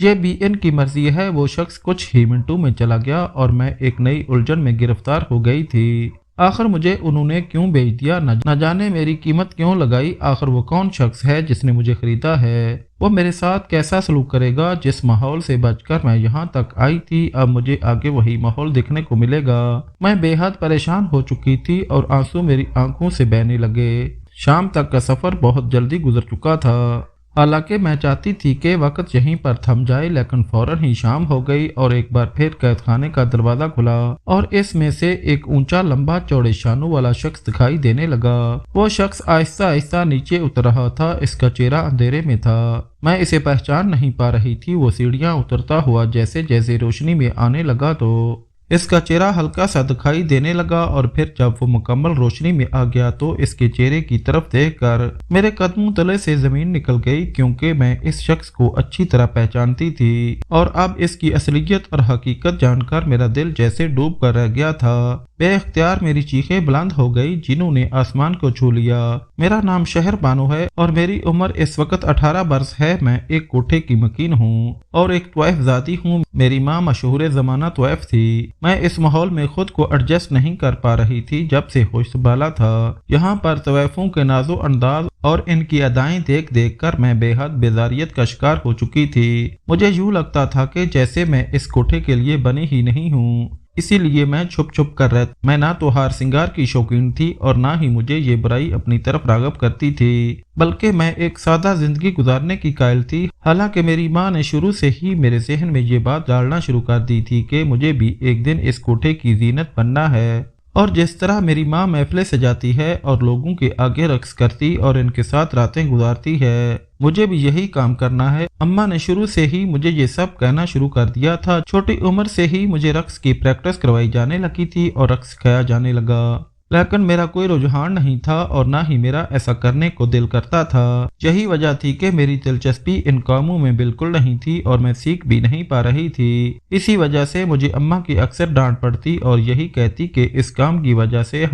یہ بھی ان کی مرضی ہے۔ وہ شخص کچھ ہی منٹوں میں چلا گیا اور میں ایک نئی الجھن میں گرفتار ہو گئی تھی۔ آخر مجھے انہوں نے کیوں بیچ دیا، نہ جانے میری قیمت کیوں لگائی۔ آخر وہ کون شخص ہے جس نے مجھے خریدا ہے؟ وہ میرے ساتھ کیسا سلوک کرے گا؟ جس ماحول سے بچ کر میں یہاں تک آئی تھی، اب مجھے آگے وہی ماحول دیکھنے کو ملے گا۔ میں بے حد پریشان ہو چکی تھی اور آنسو میری آنکھوں سے بہنے لگے۔ شام تک کا سفر بہت جلدی گزر چکا تھا۔ حالانکہ میں چاہتی تھی کہ وقت یہیں پر تھم جائے، لیکن فوراً ہی شام ہو گئی اور ایک بار پھر قید خانے کا دروازہ کھلا اور اس میں سے ایک اونچا لمبا چوڑے شانوں والا شخص دکھائی دینے لگا۔ وہ شخص آہستہ آہستہ نیچے اتر رہا تھا۔ اس کا چہرہ اندھیرے میں تھا، میں اسے پہچان نہیں پا رہی تھی۔ وہ سیڑھیاں اترتا ہوا جیسے جیسے روشنی میں آنے لگا تو اس کا چہرہ ہلکا سا دکھائی دینے لگا، اور پھر جب وہ مکمل روشنی میں آ گیا تو اس کے چہرے کی طرف دیکھ کر میرے قدموں تلے سے زمین نکل گئی، کیونکہ میں اس شخص کو اچھی طرح پہچانتی تھی اور اب اس کی اصلیت اور حقیقت جان کر میرا دل جیسے ڈوب کر رہ گیا تھا۔ بے اختیار میری چیخیں بلند ہو گئی، جنہوں نے آسمان کو چھو لیا۔ میرا نام شہر بانو ہے اور میری عمر اس وقت 18 برس ہے۔ میں ایک کوٹھے کی مکین ہوں اور ایک طوائف زادی ہوں۔ میری ماں مشہور زمانہ طوائف تھی۔ میں اس ماحول میں خود کو ایڈجسٹ نہیں کر پا رہی تھی جب سے ہوش سنبھالا تھا۔ یہاں پر طوائفوں کے ناز و انداز اور ان کی ادائیں دیکھ دیکھ کر میں بے حد بیزاریت کا شکار ہو چکی تھی۔ مجھے یوں لگتا تھا کہ جیسے میں اس کوٹھے کے لیے بنی ہی نہیں ہوں، اسی لیے میں چھپ چھپ کر رہتا۔ میں نہ تو ہار سنگار کی شوقین تھی اور نہ ہی مجھے یہ برائی اپنی طرف راغب کرتی تھی، بلکہ میں ایک سادہ زندگی گزارنے کی قائل تھی۔ حالانکہ میری ماں نے شروع سے ہی میرے ذہن میں یہ بات ڈالنا شروع کر دی تھی کہ مجھے بھی ایک دن اس کوٹھے کی زینت بننا ہے، اور جس طرح میری ماں محفلیں سجاتی ہے اور لوگوں کے آگے رقص کرتی اور ان کے ساتھ راتیں گزارتی ہے، مجھے بھی یہی کام کرنا ہے۔ اماں نے شروع سے ہی مجھے یہ سب کہنا شروع کر دیا تھا۔ چھوٹی عمر سے ہی مجھے رقص کی پریکٹس کروائی جانے لگی تھی اور رقص سکھایا جانے لگا، لیکن میرا کوئی رجحان نہیں تھا اور نہ ہی میرا ایسا کرنے کو دل کرتا تھا۔ یہی وجہ تھی کہ میری دلچسپی ان کاموں میں بالکل نہیں تھی اور میں سیکھ بھی نہیں پا رہی تھی۔ اسی وجہ سے مجھے اماں کی اکثر ڈانٹ پڑتی اور یہی کہتی کہ اس کام کی وجہ سے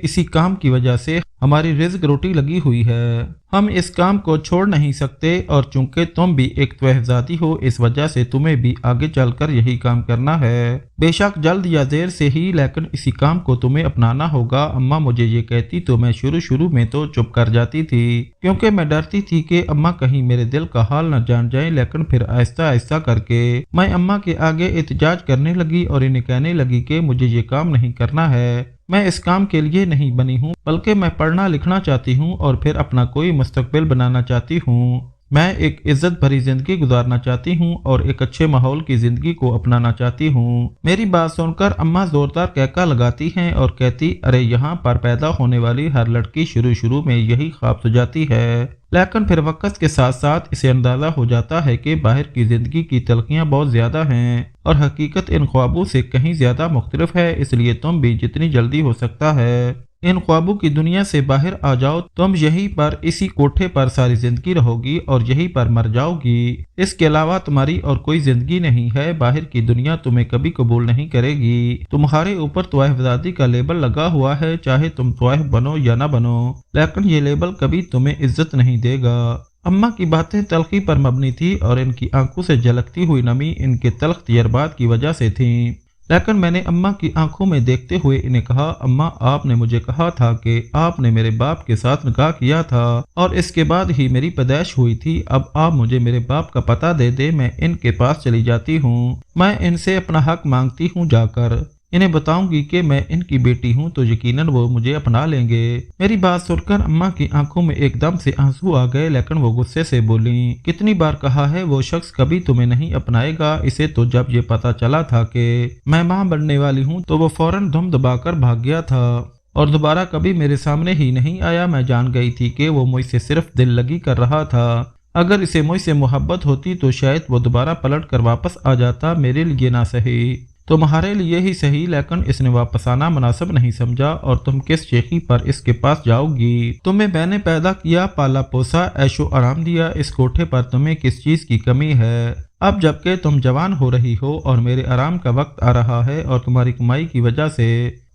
اسی کام کی وجہ سے ہماری رزق روٹی لگی ہوئی ہے، ہم اس کام کو چھوڑ نہیں سکتے، اور چونکہ تم بھی ایک طوائف ذاتی ہو اس وجہ سے تمہیں بھی آگے چل کر یہی کام کرنا ہے، بے شک جلد یا دیر سے ہی، لیکن اسی کام کو تمہیں اپنانا ہوگا۔ اماں مجھے یہ کہتی تو میں شروع میں تو چپ کر جاتی تھی، کیونکہ میں ڈرتی تھی کہ اماں کہیں میرے دل کا حال نہ جان جائیں، لیکن پھر آہستہ آہستہ کر کے میں اماں کے آگے احتجاج کرنے لگی اور انہیں کہنے لگی کہ مجھے یہ کام نہیں کرنا ہے، میں اس کام کے لیے نہیں بنی ہوں، بلکہ میں پڑھنا لکھنا چاہتی ہوں اور پھر اپنا کوئی مستقبل بنانا چاہتی ہوں۔ میں ایک عزت بھری زندگی گزارنا چاہتی ہوں اور ایک اچھے ماحول کی زندگی کو اپنانا چاہتی ہوں۔ میری بات سن کر اماں زوردار کہکا لگاتی ہیں اور کہتی، ارے یہاں پر پیدا ہونے والی ہر لڑکی شروع میں یہی خواب سجاتی ہے، لیکن پھر وقت کے ساتھ ساتھ اسے اندازہ ہو جاتا ہے کہ باہر کی زندگی کی تلخیاں بہت زیادہ ہیں اور حقیقت ان خوابوں سے کہیں زیادہ مختلف ہے، اس لیے تم بھی جتنی جلدی ہو سکتا ہے ان خوابوں کی دنیا سے باہر آ جاؤ۔ تم یہیں پر اسی کوٹھے پر ساری زندگی رہو گی اور یہیں پر مر جاؤ گی، اس کے علاوہ تمہاری اور کوئی زندگی نہیں ہے۔ باہر کی دنیا تمہیں کبھی قبول نہیں کرے گی، تمہارے اوپر طوائف زادی کا لیبل لگا ہوا ہے، چاہے تم طوائف بنو یا نہ بنو، لیکن یہ لیبل کبھی تمہیں عزت نہیں دے گا۔ اماں کی باتیں تلخی پر مبنی تھی اور ان کی آنکھوں سے جھلکتی ہوئی نمی ان کے تلخ تجربات کی وجہ سے تھیں، لیکن میں نے اماں کی آنکھوں میں دیکھتے ہوئے انہیں کہا، اماں آپ نے مجھے کہا تھا کہ آپ نے میرے باپ کے ساتھ نکاح کیا تھا اور اس کے بعد ہی میری پیدائش ہوئی تھی، اب آپ مجھے میرے باپ کا پتہ دے دیں، میں ان کے پاس چلی جاتی ہوں، میں ان سے اپنا حق مانگتی ہوں، جا کر انہیں بتاؤں گی کہ میں ان کی بیٹی ہوں تو یقیناً وہ مجھے اپنا لیں گے۔ میری بات سن کر اماں کی آنکھوں میں ایک دم سے آنسو آ گئے، لیکن وہ غصے سے بولیں، کتنی بار کہا ہے وہ شخص کبھی تمہیں نہیں اپنائے گا، اسے تو جب یہ پتا چلا تھا کہ میں ماں بننے والی ہوں تو وہ فوراً دم دبا کر بھاگ گیا تھا اور دوبارہ کبھی میرے سامنے ہی نہیں آیا۔ میں جان گئی تھی کہ وہ مجھ سے صرف دل لگی کر رہا تھا، اگر اسے مجھ سے محبت ہوتی تو شاید وہ دوبارہ پلٹ کر واپس آ جاتا، میرے لیے نہ صحیح تمہارے لیے ہی صحیح، لیکن اس نے واپس آنا مناسب نہیں سمجھا، اور تم کس شیخی پر اس کے پاس جاؤ گی؟ تمہیں میں نے پیدا کیا، پالا پوسا، عیش و آرام دیا، اس کوٹھے پر تمہیں کس چیز کی کمی ہے؟ اب جبکہ تم جوان ہو رہی ہو اور میرے آرام کا وقت آ رہا ہے اور تمہاری کمائی کی وجہ سے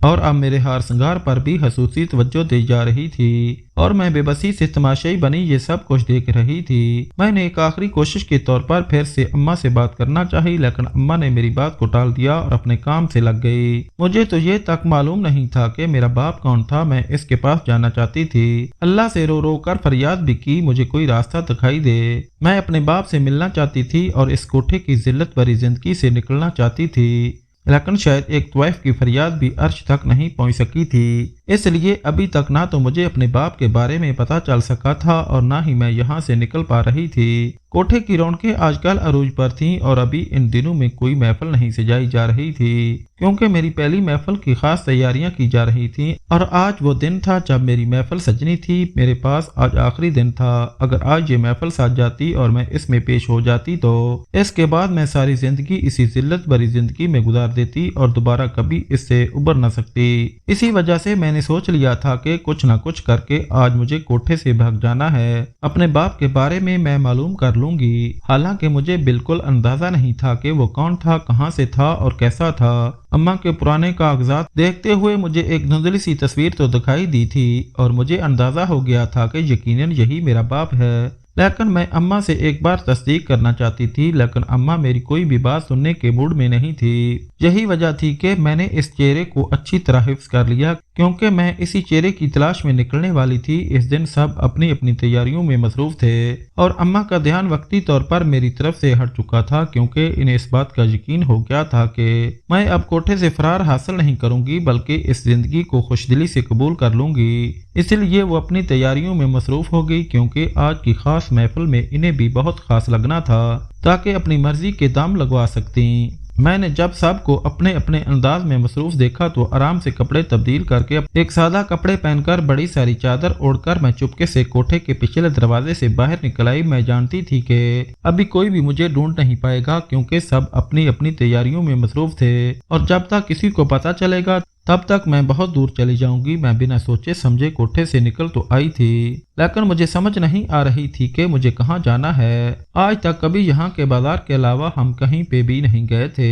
اور اب میرے ہار سنگار پر بھی خصوصی توجہ دی جا رہی تھی اور میں بے بسی سے تماشائی بنی یہ سب کچھ دیکھ رہی تھی۔ میں نے ایک آخری کوشش کے طور پر پھر سے اماں سے بات کرنا چاہی، لیکن اماں نے میری بات کو ٹال دیا اور اپنے کام سے لگ گئی۔ مجھے تو یہ تک معلوم نہیں تھا کہ میرا باپ کون تھا۔ میں اس کے پاس جانا چاہتی تھی، اللہ سے رو رو کر فریاد بھی کی مجھے کوئی راستہ دکھائی دے۔ میں اپنے باپ سے ملنا چاہتی تھی اور اس کوٹھے کی ذلت بھری زندگی سے نکلنا چاہتی تھی، لیکن شاید ایک طویف کی فریاد بھی عرش تک نہیں پہنچ سکی تھی۔ اس لیے ابھی تک نہ تو مجھے اپنے باپ کے بارے میں پتہ چل سکا تھا اور نہ ہی میں یہاں سے نکل پا رہی تھی۔ کوٹھے کی رونقیں آج کل عروج پر تھیں اور ابھی ان دنوں میں کوئی محفل نہیں سجائی جا رہی تھی، کیونکہ میری پہلی محفل کی خاص تیاریاں کی جا رہی تھیں اور آج وہ دن تھا جب میری محفل سجنی تھی۔ میرے پاس آج آخری دن تھا۔ اگر آج یہ محفل سج جاتی اور میں اس میں پیش ہو جاتی تو اس کے بعد میں ساری زندگی اسی ذلت بھری زندگی میں گزار دیتی اور دوبارہ کبھی اس سے ابھر نہ سکتی۔ اسی وجہ سے میں نے سوچ لیا تھا کہ کچھ نہ کچھ کر کے آج مجھے کوٹھے سے بھاگ جانا ہے۔ اپنے باپ کے بارے میں معلوم کر لوں گی، حالانکہ مجھے بالکل اندازہ نہیں تھا کہ وہ کون تھا، کہاں سے تھا اور کیسا تھا۔ اماں کے پرانے کاغذات دیکھتے ہوئے مجھے ایک دھندلی سی تصویر تو دکھائی دی تھی اور مجھے اندازہ ہو گیا تھا کہ یقیناً یہی میرا باپ ہے، لیکن میں اماں سے ایک بار تصدیق کرنا چاہتی تھی، لیکن اماں میری کوئی بھی بات سننے کے موڈ میں نہیں تھی۔ یہی وجہ تھی کہ میں نے اس چہرے کو اچھی طرح حفظ کر لیا، کیونکہ میں اسی چہرے کی تلاش میں نکلنے والی تھی۔ اس دن سب اپنی اپنی تیاریوں میں مصروف تھے اور اماں کا دھیان وقتی طور پر میری طرف سے ہٹ چکا تھا، کیونکہ انہیں اس بات کا یقین ہو گیا تھا کہ میں اب کوٹھے سے فرار حاصل نہیں کروں گی، بلکہ اس زندگی کو خوش دلی سے قبول کر لوں گی۔ اس لیے وہ اپنی تیاریوں میں مصروف ہو گئی، کیونکہ آج کی خاص محفل میں انہیں بھی بہت خاص لگنا تھا تاکہ اپنی مرضی کے دام لگوا سکتیں۔ میں نے جب سب کو اپنے اپنے انداز میں مصروف دیکھا تو آرام سے کپڑے تبدیل کر کے ایک سادہ کپڑے پہن کر بڑی ساری چادر اوڑھ کر میں چپکے سے کوٹھے کے پچھلے دروازے سے باہر نکل آئی۔ میں جانتی تھی کہ ابھی کوئی بھی مجھے ڈھونڈ نہیں پائے گا، کیونکہ سب اپنی اپنی تیاریوں میں مصروف تھے اور جب تک کسی کو پتہ چلے گا تب تک میں بہت دور چلی جاؤں گی۔ میں بنا سوچے سمجھے کوٹھے سے نکل تو آئی تھی، لیکن مجھے سمجھ نہیں آ رہی تھی کہ مجھے کہاں جانا ہے۔ آج تک کبھی یہاں کے بازار کے علاوہ ہم کہیں پہ بھی نہیں گئے تھے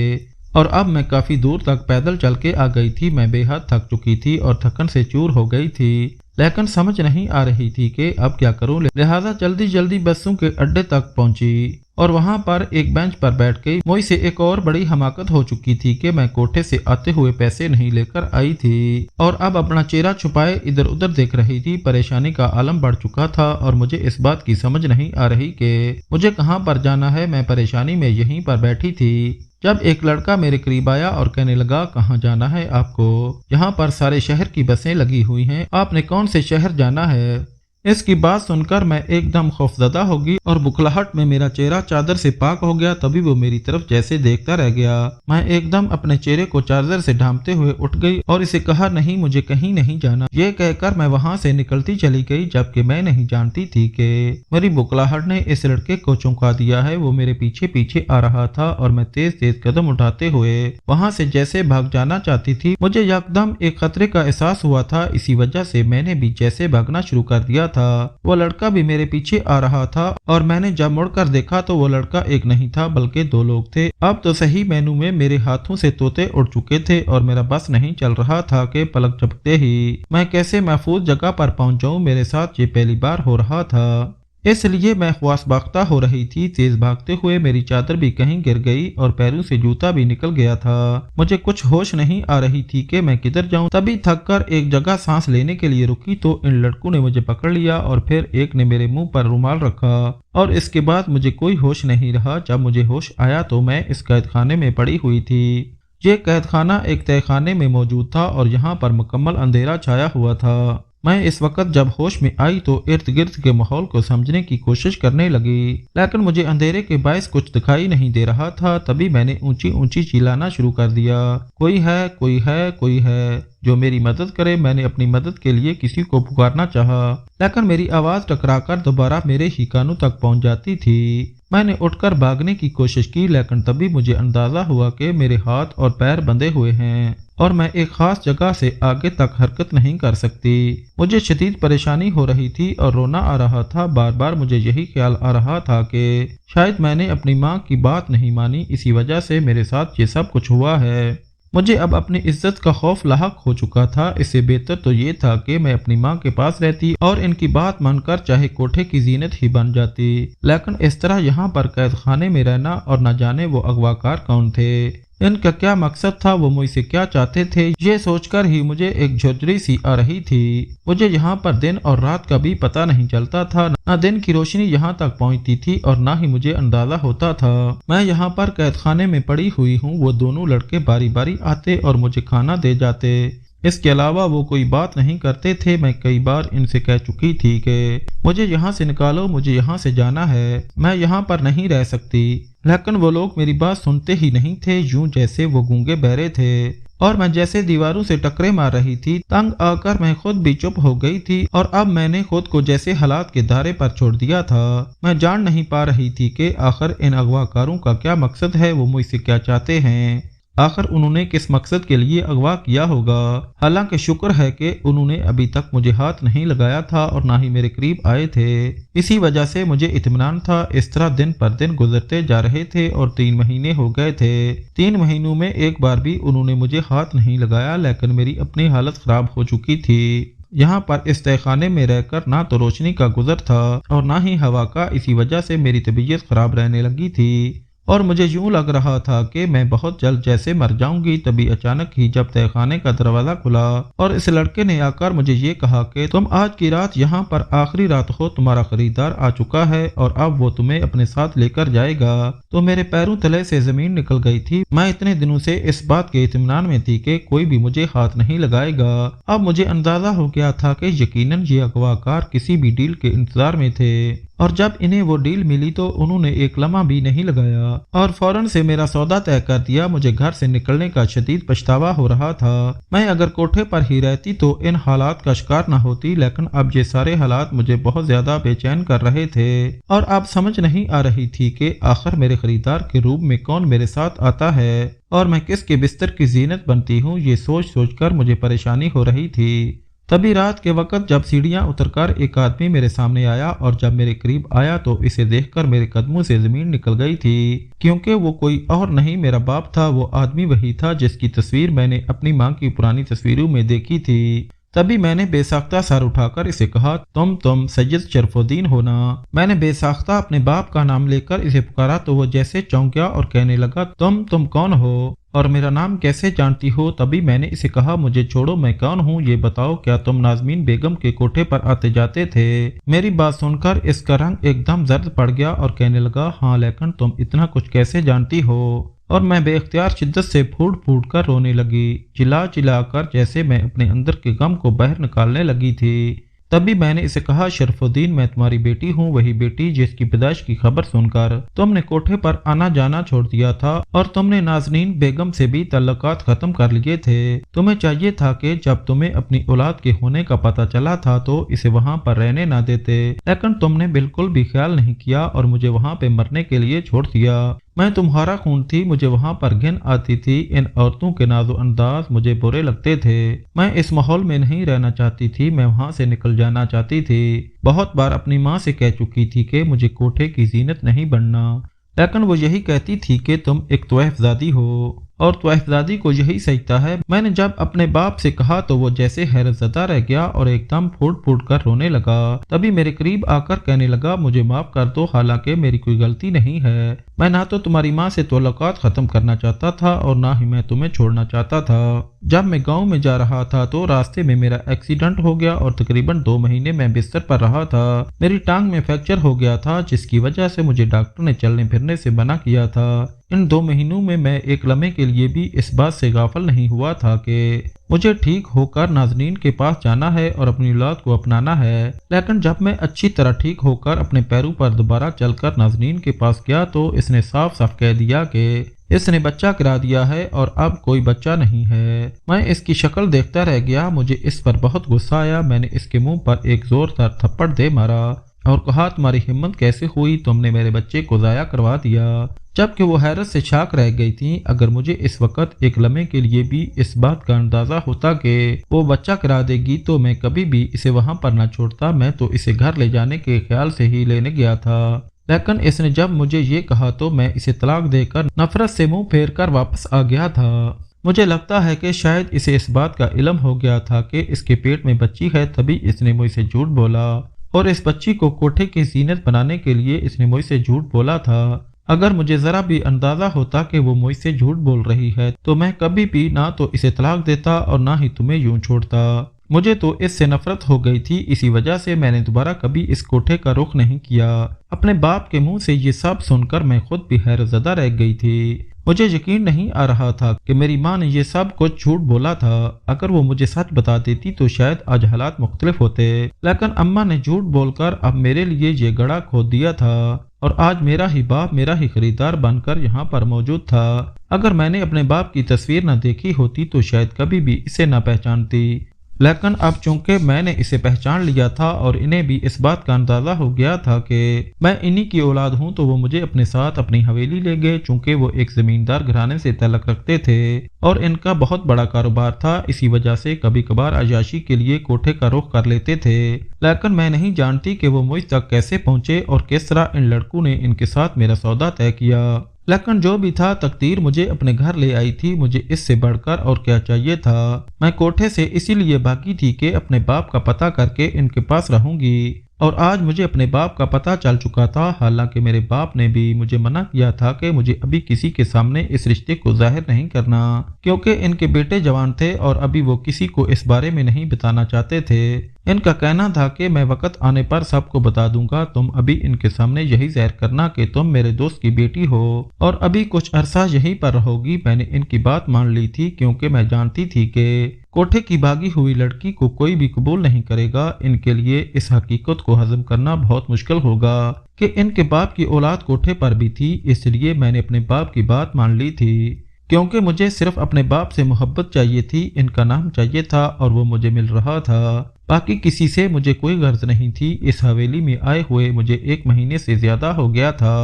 اور اب میں کافی دور تک پیدل چل کے آ گئی تھی۔ میں بے حد تھک چکی تھی اور تھکن سے چور ہو گئی تھی، لیکن سمجھ نہیں آ رہی تھی کہ اب کیا کروں، لہذا جلدی جلدی بسوں کے اڈے تک پہنچی اور وہاں پر ایک بینچ پر بیٹھ گئی۔ مجھ سے ایک اور بڑی حماقت ہو چکی تھی کہ میں کوٹھے سے آتے ہوئے پیسے نہیں لے کر آئی تھی اور اب اپنا چہرہ چھپائے ادھر ادھر دیکھ رہی تھی۔ پریشانی کا عالم بڑھ چکا تھا اور مجھے اس بات کی سمجھ نہیں آ رہی کہ مجھے کہاں پر جانا ہے۔ میں پریشانی میں یہیں پر بیٹھی تھی جب ایک لڑکا میرے قریب آیا اور کہنے لگا، کہاں جانا ہے آپ کو؟ یہاں پر سارے شہر کی بسیں لگی ہوئی ہیں، آپ نے کون سے شہر جانا ہے؟ اس کی بات سن کر میں ایک دم خوفزدہ ہو گئی اور بکھلاہٹ میں میرا چہرہ چادر سے پاک ہو گیا۔ تبھی وہ میری طرف جیسے دیکھتا رہ گیا۔ میں ایک دم اپنے چہرے کو چادر سے ڈھانپتے ہوئے اٹھ گئی اور اسے کہا، نہیں مجھے کہیں نہیں جانا۔ یہ کہہ کر میں وہاں سے نکلتی چلی گئی، جبکہ میں نہیں جانتی تھی کہ میری بکھلاہٹ نے اس لڑکے کو چونکا دیا ہے۔ وہ میرے پیچھے پیچھے آ رہا تھا اور میں تیز تیز قدم اٹھاتے ہوئے وہاں سے جیسے بھاگ جانا چاہتی تھی۔ مجھے یکدم ایک خطرے کا احساس ہوا تھا، اسی وجہ سے میں نے بھی جیسے بھاگنا شروع کر دیا تھا۔ وہ لڑکا بھی میرے پیچھے آ رہا تھا اور میں نے جب مڑ کر دیکھا تو وہ لڑکا ایک نہیں تھا بلکہ دو لوگ تھے۔ اب تو صحیح مینو میں میرے ہاتھوں سے طوطے اڑ چکے تھے اور میرا بس نہیں چل رہا تھا کہ پلک جھپکتے ہی میں کیسے محفوظ جگہ پر پہنچ جاؤں۔ میرے ساتھ یہ پہلی بار ہو رہا تھا، اس لیے میں خواص باختہ ہو رہی تھی۔ تیز بھاگتے ہوئے میری چادر بھی کہیں گر گئی اور پیروں سے جوتا بھی نکل گیا تھا۔ مجھے کچھ ہوش نہیں آ رہی تھی کہ میں کدھر جاؤں۔ تبھی تھک کر ایک جگہ سانس لینے کے لیے رکی تو ان لڑکوں نے مجھے پکڑ لیا اور پھر ایک نے میرے منہ پر رومال رکھا اور اس کے بعد مجھے کوئی ہوش نہیں رہا۔ جب مجھے ہوش آیا تو میں اس قید خانے میں پڑی ہوئی تھی۔ یہ قید خانہ ایک تہہ خانے میں موجود تھا اور یہاں پر مکمل اندھیرا چھایا ہوا تھا۔ میں اس وقت جب ہوش میں آئی تو ارد گرد کے ماحول کو سمجھنے کی کوشش کرنے لگی، لیکن مجھے اندھیرے کے باعث کچھ دکھائی نہیں دے رہا تھا۔ تبھی میں نے اونچی اونچی چلانا شروع کر دیا، کوئی ہے کوئی ہے کوئی ہے جو میری مدد کرے۔ میں نے اپنی مدد کے لیے کسی کو پکارنا چاہا، لیکن میری آواز ٹکرا کر دوبارہ میرے ہی کانوں تک پہنچ جاتی تھی۔ میں نے اٹھ کر بھاگنے کی کوشش کی، لیکن تبھی مجھے اندازہ ہوا کہ میرے ہاتھ اور پیر بندھے ہوئے ہیں اور میں ایک خاص جگہ سے آگے تک حرکت نہیں کر سکتی۔ مجھے شدید پریشانی ہو رہی تھی اور رونا آ رہا تھا۔ بار بار مجھے یہی خیال آ رہا تھا کہ شاید میں نے اپنی ماں کی بات نہیں مانی، اسی وجہ سے میرے ساتھ یہ سب کچھ ہوا ہے۔ مجھے اب اپنی عزت کا خوف لاحق ہو چکا تھا۔ اس سے بہتر تو یہ تھا کہ میں اپنی ماں کے پاس رہتی اور ان کی بات مان کر چاہے کوٹھے کی زینت ہی بن جاتی، لیکن اس طرح یہاں پر قید خانے میں رہنا اور نہ جانے وہ اغواکار کون تھے، ان کا کیا مقصد تھا، وہ مجھ سے کیا چاہتے تھے، یہ سوچ کر ہی مجھے ایک جھجری سی آ رہی تھی۔ مجھے یہاں پر دن اور رات کا بھی پتہ نہیں چلتا تھا، نہ دن کی روشنی یہاں تک پہنچتی تھی اور نہ ہی مجھے اندازہ ہوتا تھا میں یہاں پر قید خانے میں پڑی ہوئی ہوں۔ وہ دونوں لڑکے باری باری آتے اور مجھے کھانا دے جاتے، اس کے علاوہ وہ کوئی بات نہیں کرتے تھے۔ میں کئی بار ان سے کہہ چکی تھی کہ مجھے یہاں سے نکالو، مجھے یہاں سے جانا ہے، میں یہاں پر نہیں رہ سکتی، لیکن وہ لوگ میری بات سنتے ہی نہیں تھے، یوں جیسے وہ گونگے بہرے تھے اور میں جیسے دیواروں سے ٹکرے مار رہی تھی۔ تنگ آ کر میں خود بھی چپ ہو گئی تھی اور اب میں نے خود کو جیسے حالات کے دھارے پر چھوڑ دیا تھا۔ میں جان نہیں پا رہی تھی کہ آخر ان اغواکاروں کا کیا مقصد ہے، وہ مجھ سے کیا چاہتے ہیں، آخر انہوں نے کس مقصد کے لیے اغوا کیا ہوگا۔ حالانکہ شکر ہے کہ انہوں نے ابھی تک مجھے ہاتھ نہیں لگایا تھا اور نہ ہی میرے قریب آئے تھے، اسی وجہ سے مجھے اطمینان تھا۔ اس طرح دن پر دن گزرتے جا رہے تھے اور 3 مہینے ہو گئے تھے۔ 3 مہینوں میں ایک بار بھی انہوں نے مجھے ہاتھ نہیں لگایا، لیکن میری اپنی حالت خراب ہو چکی تھی۔ یہاں پر اس تہہ خانے میں رہ کر نہ تو روشنی کا گزر تھا اور نہ ہی ہوا کا، اسی وجہ سے میری طبیعت خراب رہنے لگی تھی اور مجھے یوں لگ رہا تھا کہ میں بہت جلد جیسے مر جاؤں گی۔ تبھی اچانک ہی جب تہہ خانے کا دروازہ کھلا اور اس لڑکے نے آ کر مجھے یہ کہا کہ تم آج کی رات یہاں پر آخری رات ہو، تمہارا خریدار آ چکا ہے اور اب وہ تمہیں اپنے ساتھ لے کر جائے گا، تو میرے پیروں تلے سے زمین نکل گئی تھی۔ میں اتنے دنوں سے اس بات کے اطمینان میں تھی کہ کوئی بھی مجھے ہاتھ نہیں لگائے گا، اب مجھے اندازہ ہو گیا تھا کہ یقیناً یہ اغواکار کسی بھی ڈیل کے انتظار میں تھے اور جب انہیں وہ ڈیل ملی تو انہوں نے ایک لمحہ بھی نہیں لگایا اور فوراً سے میرا سودا طے کر دیا۔ مجھے گھر سے نکلنے کا شدید پچھتاوا ہو رہا تھا۔ میں اگر کوٹھے پر ہی رہتی تو ان حالات کا شکار نہ ہوتی، لیکن اب یہ سارے حالات مجھے بہت زیادہ بے چین کر رہے تھے اور اب سمجھ نہیں آ رہی تھی کہ آخر میرے خریدار کے روپ میں کون میرے ساتھ آتا ہے اور میں کس کے بستر کی زینت بنتی ہوں۔ یہ سوچ سوچ کر مجھے پریشانی ہو رہی تھی۔ تبھی رات کے وقت جب سیڑھیاں اتر کر ایک آدمی میرے سامنے آیا اور جب میرے قریب آیا تو اسے دیکھ کر میرے قدموں سے زمین نکل گئی تھی، کیونکہ وہ کوئی اور نہیں میرا باپ تھا۔ وہ آدمی وہی تھا جس کی تصویر میں نے اپنی ماں کی پرانی تصویروں میں دیکھی تھی۔ تبھی میں نے بے ساختہ سر اٹھا کر اسے کہا، تم سید شرف الدین ہو نا؟ میں نے بے ساختہ اپنے باپ کا نام لے کر اسے پکارا تو وہ جیسے چونک گیا اور کہنے لگا، تم کون ہو اور میرا نام کیسے جانتی ہو؟ تبھی میں نے اسے کہا، مجھے چھوڑو، میں کون ہوں یہ بتاؤ، کیا تم نازمین بیگم کے کوٹھے پر آتے جاتے تھے؟ میری بات سن کر اس کا رنگ ایک دم زرد پڑ گیا اور کہنے لگا، ہاں، لیکن تم اتنا کچھ کیسے جانتی ہو؟ اور میں بے اختیار شدت سے پھوٹ پھوٹ کر رونے لگی، چلا چلا کر جیسے میں اپنے اندر کے غم کو باہر نکالنے لگی تھی۔ تبھی میں نے اسے کہا، شرف الدین، میں تمہاری بیٹی ہوں، وہی بیٹی جس کی پیدائش کی خبر سن کر تم نے کوٹھے پر آنا جانا چھوڑ دیا تھا اور تم نے نازنین بیگم سے بھی تعلقات ختم کر لیے تھے۔ تمہیں چاہیے تھا کہ جب تمہیں اپنی اولاد کے ہونے کا پتہ چلا تھا تو اسے وہاں پر رہنے نہ دیتے، لیکن تم نے بالکل بھی خیال نہیں کیا اور مجھے وہاں پہ مرنے کے لیے چھوڑ دیا۔ میں تمہارا خون تھی، مجھے وہاں پر گھن آتی تھی، ان عورتوں کے ناز و انداز مجھے برے لگتے تھے۔ میں اس ماحول میں نہیں رہنا چاہتی تھی، میں وہاں سے نکل جانا چاہتی تھی۔ بہت بار اپنی ماں سے کہہ چکی تھی کہ مجھے کوٹھے کی زینت نہیں بننا، لیکن وہ یہی کہتی تھی کہ تم ایک طویف زادی ہو اور طویف زادی کو یہی سجتا ہے۔ میں نے جب اپنے باپ سے کہا تو وہ جیسے حیرت زدہ رہ گیا اور ایک دم پھوٹ پھوٹ کر رونے لگا۔ تبھی میرے قریب آ کر کہنے لگا، مجھے معاف کر دو، حالانکہ میری کوئی غلطی نہیں ہے، میں نہ تو تمہاری ماں سے تعلقات ختم کرنا چاہتا تھا اور نہ ہی میں تمہیں چھوڑنا چاہتا تھا۔ جب میں گاؤں میں جا رہا تھا تو راستے میں میرا ایکسیڈنٹ ہو گیا اور تقریباً 2 مہینے میں بستر پر رہا تھا۔ میری ٹانگ میں فریکچر ہو گیا تھا جس کی وجہ سے مجھے ڈاکٹر نے چلنے پھرنے سے منع کیا تھا۔ ان 2 مہینوں میں ایک لمحے کے لیے بھی اس بات سے غافل نہیں ہوا تھا کہ مجھے ٹھیک ہو کر نازنین کے پاس جانا ہے اور اپنی اولاد کو اپنانا ہے، لیکن جب میں اچھی طرح ٹھیک ہو کر اپنے پیروں پر دوبارہ چل کر نازنین کے پاس گیا تو اس نے صاف صاف کہہ دیا کہ اس نے بچہ کرا دیا ہے اور اب کوئی بچہ نہیں ہے۔ میں اس کی شکل دیکھتا رہ گیا، مجھے اس پر بہت غصہ آیا۔ میں نے اس کے منہ پر ایک زوردار تھپڑ دے مارا اور کہا، تمہاری ہمت کیسے ہوئی، تم نے میرے بچے کو ضائع کروا دیا؟ جبکہ وہ حیرت سے چاک رہ گئی تھی۔ اگر مجھے اس وقت ایک لمحے کے لیے بھی اس بات کا اندازہ ہوتا کہ وہ بچہ کرا دے گی تو میں کبھی بھی اسے وہاں پر نہ چھوڑتا، میں تو اسے گھر لے جانے کے خیال سے ہی لینے گیا تھا، لیکن اس نے جب مجھے یہ کہا تو میں اسے طلاق دے کر نفرت سے منہ پھیر کر واپس آ گیا تھا۔ مجھے لگتا ہے کہ شاید اسے اس بات کا علم ہو گیا تھا کہ اس کے پیٹ میں بچی ہے، تبھی اس نے مجھ سے جھوٹ بولا، اور اس بچی کو کوٹھے کی زینت بنانے کے لیے اس نے مجھ سے جھوٹ بولا تھا۔ اگر مجھے ذرا بھی اندازہ ہوتا کہ وہ مجھ سے جھوٹ بول رہی ہے تو میں کبھی بھی نہ تو اسے طلاق دیتا اور نہ ہی تمہیں یوں چھوڑتا۔ مجھے تو اس سے نفرت ہو گئی تھی، اسی وجہ سے میں نے دوبارہ کبھی اس کوٹھے کا رخ نہیں کیا۔ اپنے باپ کے منہ سے یہ سب سن کر میں خود بھی حیرت زدہ رہ گئی تھی۔ مجھے یقین نہیں آ رہا تھا کہ میری ماں نے یہ سب کچھ جھوٹ بولا تھا۔ اگر وہ مجھے سچ بتا دیتی تو شاید آج حالات مختلف ہوتے، لیکن اماں نے جھوٹ بول کر اب میرے لیے یہ گڑھا کھود دیا تھا، اور آج میرا ہی باپ میرا ہی خریدار بن کر یہاں پر موجود تھا۔ اگر میں نے اپنے باپ کی تصویر نہ دیکھی ہوتی تو شاید کبھی بھی اسے نہ پہچانتی، لیکن اب چونکہ میں نے اسے پہچان لیا تھا اور انہیں بھی اس بات کا اندازہ ہو گیا تھا کہ میں انہی کی اولاد ہوں، تو وہ مجھے اپنے ساتھ اپنی حویلی لے گئے۔ چونکہ وہ ایک زمیندار گھرانے سے تعلق رکھتے تھے اور ان کا بہت بڑا کاروبار تھا، اسی وجہ سے کبھی کبھار عیاشی کے لیے کوٹھے کا رخ کر لیتے تھے، لیکن میں نہیں جانتی کہ وہ مجھ تک کیسے پہنچے اور کس طرح ان لڑکوں نے ان کے ساتھ میرا سودا طے کیا۔ لیکن جو بھی تھا، تقدیر مجھے اپنے گھر لے آئی تھی، مجھے اس سے بڑھ کر اور کیا چاہیے تھا۔ میں کوٹھے سے اسی لیے بھاگی تھی کہ اپنے باپ کا پتہ کر کے ان کے پاس رہوں گی، اور آج مجھے اپنے باپ کا پتہ چل چکا تھا۔ حالانکہ میرے باپ نے بھی مجھے منع کیا تھا کہ مجھے ابھی کسی کے سامنے اس رشتے کو ظاہر نہیں کرنا، کیونکہ ان کے بیٹے جوان تھے اور ابھی وہ کسی کو اس بارے میں نہیں بتانا چاہتے تھے۔ ان کا کہنا تھا کہ میں وقت آنے پر سب کو بتا دوں گا، تم ابھی ان کے سامنے یہی ظاہر کرنا کہ تم میرے دوست کی بیٹی ہو اور ابھی کچھ عرصہ یہیں پر رہو گی۔ میں نے ان کی بات مان لی تھی، کیونکہ میں جانتی تھی کہ کوٹھے کی بھاگی ہوئی لڑکی کو کوئی بھی قبول نہیں کرے گا۔ ان کے لیے اس حقیقت کو ہضم کرنا بہت مشکل ہوگا کہ ان کے باپ کی اولاد کوٹھے پر بھی تھی، اس لیے میں نے اپنے باپ کی بات مان لی تھی، کیونکہ مجھے صرف اپنے باپ سے محبت چاہیے تھی، ان کا نام چاہیے تھا اور وہ مجھے مل رہا تھا۔ باقی کسی سے مجھے کوئی غرض نہیں تھی۔ اس حویلی میں آئے ہوئے مجھے 1 مہینے سے زیادہ ہو گیا تھا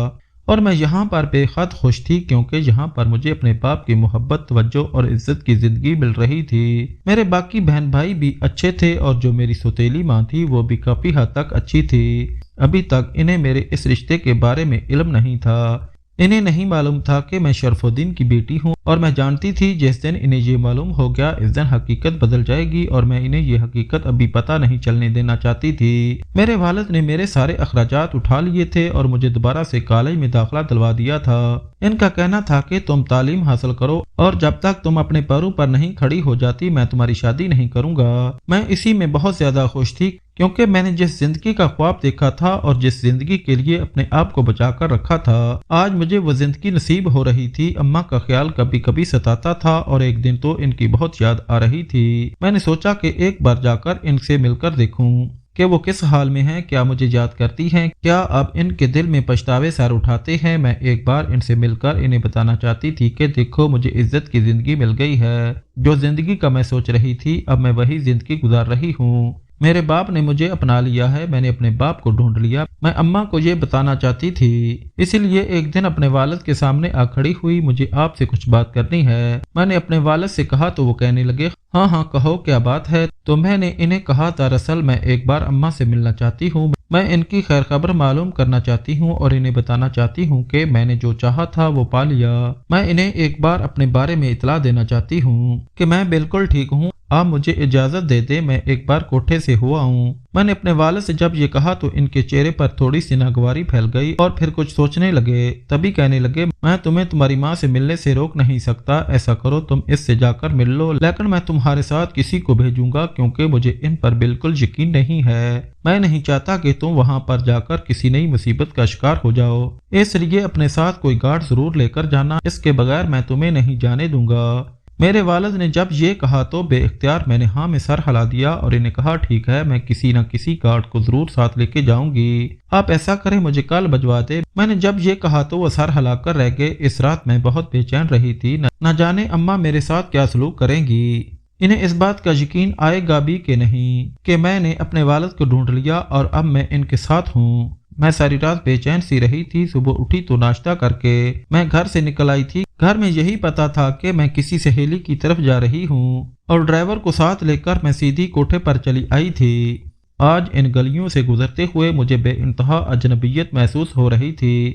اور میں یہاں پر بے حد خوش تھی، کیونکہ یہاں پر مجھے اپنے باپ کی محبت، توجہ اور عزت کی زندگی مل رہی تھی۔ میرے باقی بہن بھائی بھی اچھے تھے اور جو میری سوتیلی ماں تھی وہ بھی کافی حد تک اچھی تھی۔ ابھی تک انہیں میرے اس رشتے کے بارے میں علم نہیں تھا۔ انہیں نہیں معلوم تھا کہ میں شرف الدین کی بیٹی ہوں، اور میں جانتی تھی جس دن انہیں یہ معلوم ہو گیا اس دن حقیقت بدل جائے گی، اور میں انہیں یہ حقیقت ابھی پتہ نہیں چلنے دینا چاہتی تھی۔ میرے والد نے میرے سارے اخراجات اٹھا لیے تھے اور مجھے دوبارہ سے کالج میں داخلہ دلوا دیا تھا۔ ان کا کہنا تھا کہ تم تعلیم حاصل کرو اور جب تک تم اپنے پیروں پر نہیں کھڑی ہو جاتی میں تمہاری شادی نہیں کروں گا۔ میں اسی میں بہت زیادہ خوش تھی، کیونکہ میں نے جس زندگی کا خواب دیکھا تھا اور جس زندگی کے لیے اپنے آپ کو بچا کر رکھا تھا، آج مجھے وہ زندگی نصیب ہو رہی تھی۔ اماں کا خیال کبھی کبھی ستاتا تھا اور ایک دن تو ان کی بہت یاد آ رہی تھی۔ میں نے سوچا کہ ایک بار جا کر ان سے مل کر دیکھوں کہ وہ کس حال میں ہیں، کیا مجھے یاد کرتی ہیں، کیا اب ان کے دل میں پچھتاوے سر اٹھاتے ہیں۔ میں ایک بار ان سے مل کر انہیں بتانا چاہتی تھی کہ دیکھو مجھے عزت کی زندگی مل گئی ہے، جو زندگی کا میں سوچ رہی تھی اب میں وہی زندگی گزار رہی ہوں۔ میرے باپ نے مجھے اپنا لیا ہے، میں نے اپنے باپ کو ڈھونڈ لیا۔ میں اماں کو یہ بتانا چاہتی تھی، اسی لیے ایک دن اپنے والد کے سامنے آ کھڑی ہوئی، مجھے آپ سے کچھ بات کرنی ہے۔ میں نے اپنے والد سے کہا تو وہ کہنے لگے ہاں ہاں کہو کیا بات ہے۔ تو میں نے انہیں کہا دراصل میں ایک بار اماں سے ملنا چاہتی ہوں، میں ان کی خیر خبر معلوم کرنا چاہتی ہوں اور انہیں بتانا چاہتی ہوں کہ میں نے جو چاہا تھا وہ پا لیا۔ میں انہیں ایک بار اپنے بارے میں اطلاع دینا چاہتی ہوں کہ میں بالکل ٹھیک ہوں، آپ مجھے اجازت دے دیں، میں ایک بار کوٹھے سے ہوا ہوں۔ میں نے اپنے والد سے جب یہ کہا تو ان کے چہرے پر تھوڑی سی ناگواری پھیل گئی اور پھر کچھ سوچنے لگے، تبھی کہنے لگے میں تمہیں تمہاری ماں سے ملنے سے روک نہیں سکتا، ایسا کرو تم اس سے جا کر مل لو، لیکن میں تمہارے ساتھ کسی کو بھیجوں گا کیونکہ مجھے ان پر بالکل یقین نہیں ہے۔ میں نہیں چاہتا کہ تم وہاں پر جا کر کسی نئی مصیبت کا شکار ہو جاؤ، اس لیے اپنے ساتھ کوئی گارڈ ضرور لے کر جانا، اس کے بغیر میں تمہیں نہیں جانے دوں گا۔ میرے والد نے جب یہ کہا تو بے اختیار میں نے ہاں میں سر ہلا دیا اور انہیں کہا ٹھیک ہے، میں کسی نہ کسی گارڈ کو ضرور ساتھ لے کے جاؤں گی، آپ ایسا کریں مجھے کل بھجوا دے۔ میں نے جب یہ کہا تو وہ سر ہلا کر رہ گئے۔ اس رات میں بہت بے چین رہی تھی، نہ جانے اماں میرے ساتھ کیا سلوک کریں گی۔ انہیں اس بات کا یقین آئے گا بھی کہ نہیں کہ میں نے اپنے والد کو ڈھونڈ لیا اور اب میں ان کے ساتھ ہوں۔ میں ساری رات بے چین سی رہی تھی۔ صبح اٹھی تو ناشتہ کر کے میں گھر سے نکل آئی تھی۔ گھر میں یہی پتا تھا کہ میں کسی سہیلی کی طرف جا رہی ہوں اور ڈرائیور کو ساتھ لے کر میں سیدھی کوٹھے پر چلی آئی تھی۔ آج ان گلیوں سے گزرتے ہوئے مجھے بے انتہا اجنبیت محسوس ہو رہی تھی۔